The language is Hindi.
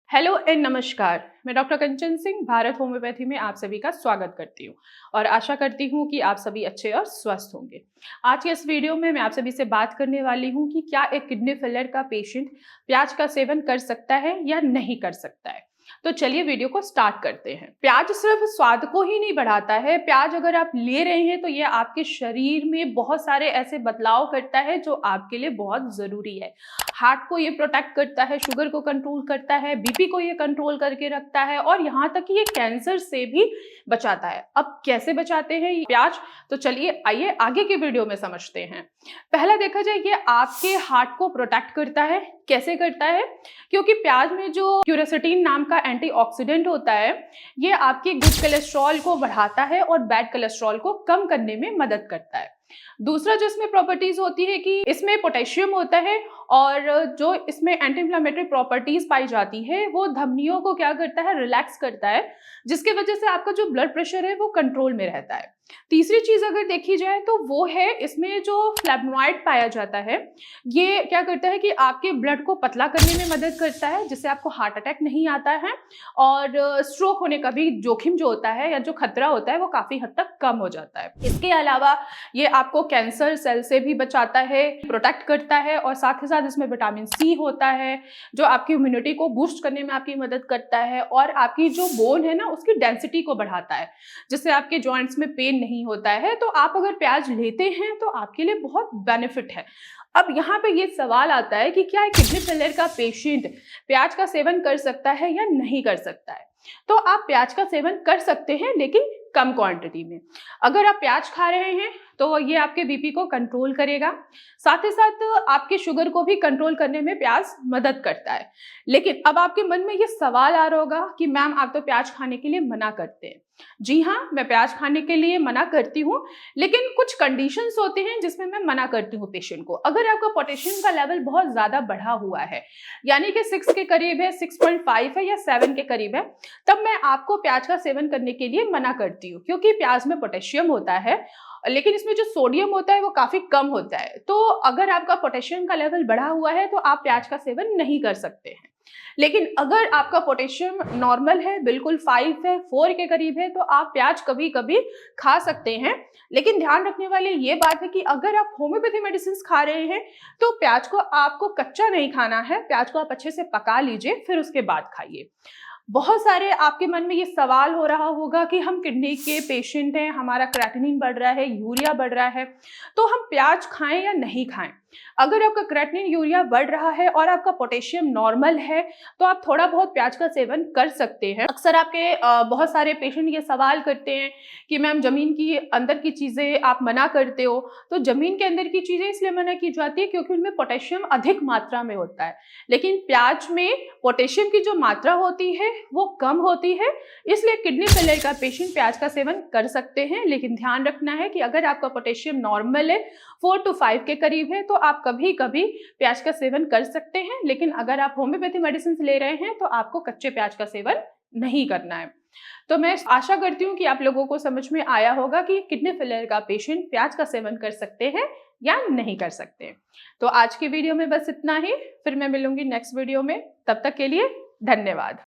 हेलो एंड नमस्कार। मैं डॉक्टर कंचन सिंह भारत होम्योपैथी में आप सभी का स्वागत करती हूँ और आशा करती हूँ कि आप सभी अच्छे और स्वस्थ होंगे। आज के इस वीडियो में मैं आप सभी से बात करने वाली हूँ कि क्या एक किडनी फेलियर का पेशेंट प्याज का सेवन कर सकता है या नहीं कर सकता है। तो चलिए वीडियो को स्टार्ट करते हैं। प्याज सिर्फ स्वाद को ही नहीं बढ़ाता है, प्याज अगर आप ले रहे हैं तो ये आपके शरीर में बहुत सारे ऐसे बदलाव करता है जो आपके लिए बहुत जरूरी है। हार्ट को ये प्रोटेक्ट करता है, शुगर को कंट्रोल करता है, बीपी को ये कंट्रोल करके रखता है और यहाँ तक कि ये कैंसर से भी बचाता है। अब कैसे बचाते हैं ये प्याज, तो चलिए आइए आगे के वीडियो में समझते हैं। पहला देखा जाए, ये आपके हार्ट को प्रोटेक्ट करता है। कैसे करता है? क्योंकि प्याज में जो क्यूरेसेटिन नाम का एंटीऑक्सीडेंट होता है, ये आपके गुड कोलेस्ट्रॉल को बढ़ाता है और बैड कोलेस्ट्रॉल को कम करने में मदद करता है। दूसरा जो इसमें प्रॉपर्टीज होती है कि इसमें पोटेशियम होता है और जो इसमें एंटी इंफ्लेमेटरी प्रॉपर्टीज पाई जाती है वो धमनियों को क्या करता है, रिलैक्स करता है, जिसकी वजह से आपका जो ब्लड प्रेशर है वो कंट्रोल में रहता है। तीसरी चीज अगर देखी जाए तो वो है इसमें जो फ्लैवोनॉइड पाया जाता है, ये क्या करता है कि आपके ब्लड को पतला करने में मदद करता है, जिससे आपको हार्ट अटैक नहीं आता है और स्ट्रोक होने का भी जोखिम जो होता है या जो खतरा होता है वो काफी हद तक कम हो जाता है। इसके अलावा ये आपको कैंसर सेल से भी बचाता है, प्रोटेक्ट करता है और साथ ही साथ इसमें विटामिन सी होता है जो आपकी इम्यूनिटी को बूस्ट करने में आपकी मदद करता है और आपकी जो बोन है ना उसकी डेंसिटी को बढ़ाता है, जिससे आपके जॉइंट्स में पेन नहीं होता है। तो आप अगर प्याज लेते हैं तो आपके लिए बहुत बेनिफिट है। अब यहाँ पे ये सवाल आता है कि क्या एक किडनी फेलियर का पेशेंट प्याज का सेवन कर सकता है या नहीं कर सकता है। तो आप प्याज का सेवन कर सकते हैं, लेकिन कम क्वांटिटी में। अगर आप प्याज खा रहे हैं तो ये आपके बीपी को कंट्रोल करेगा, साथ ही साथ आपके शुगर को भी कंट्रोल करने में प्याज मदद करता है। लेकिन अब आपके मन में ये सवाल आ रहा होगा कि मैम आप तो प्याज खाने के लिए मना करते हैं। जी हाँ, मैं प्याज खाने के लिए मना करती हूँ, लेकिन कुछ कंडीशंस होते हैं जिसमें मैं मना करती हूँ पेशेंट को। अगर आपका पोटेशियम का लेवल बहुत ज्यादा बढ़ा हुआ है, यानी कि 6 के करीब है, 6.5 है या 7 के करीब है, तब मैं आपको प्याज का सेवन करने के लिए मना करती हूँ, क्योंकि प्याज में पोटेशियम होता है लेकिन इसमें जो सोडियम होता है वो काफी कम होता है। तो अगर आपका पोटेशियम का लेवल बढ़ा हुआ है तो आप प्याज का सेवन नहीं कर सकते हैं। लेकिन अगर आपका पोटेशियम नॉर्मल है, बिल्कुल 5 है, 4 के करीब है, तो आप प्याज कभी कभी खा सकते हैं। लेकिन ध्यान रखने वाली ये बात है कि अगर आप होम्योपैथी मेडिसिन खा रहे हैं तो प्याज को आपको कच्चा नहीं खाना है, प्याज को आप अच्छे से पका लीजिए फिर उसके बाद खाइए। बहुत सारे आपके मन में ये सवाल हो रहा होगा कि हम किडनी के पेशेंट हैं, हमारा क्रेटिनिन बढ़ रहा है, यूरिया बढ़ रहा है, तो हम प्याज खाएं या नहीं खाएं। अगर आपका क्रेटिनिन यूरिया बढ़ रहा है और आपका पोटेशियम नॉर्मल है तो आप थोड़ा बहुत प्याज का सेवन कर सकते हैं। अक्सर आपके बहुत सारे पेशेंट ये सवाल करते हैं कि मैम जमीन की अंदर की चीजें आप मना करते हो। तो जमीन के अंदर की चीजें इसलिए मना की जाती है क्योंकि उनमें पोटेशियम अधिक मात्रा में होता है, लेकिन प्याज में पोटेशियम की जो मात्रा होती है वो कम होती है। इसलिए किडनी फेलियर का पेशेंट प्याज का सेवन कर सकते हैं, लेकिन ध्यान रखना है कि अगर आपका पोटेशियम नॉर्मल है, 4 to 5 के करीब है, तो आप कभी कभी प्याज का सेवन कर सकते हैं। लेकिन अगर आप होम्योपैथी मेडिसिन ले रहे हैं तो आपको कच्चे प्याज का सेवन नहीं करना है। तो मैं आशा करती हूँ कि आप लोगों को समझ में आया होगा कि किडनी फेलियर का पेशेंट प्याज का सेवन कर सकते हैं या नहीं कर सकते। तो आज की वीडियो में बस इतना ही, फिर मैं मिलूंगी नेक्स्ट वीडियो में। तब तक के लिए धन्यवाद।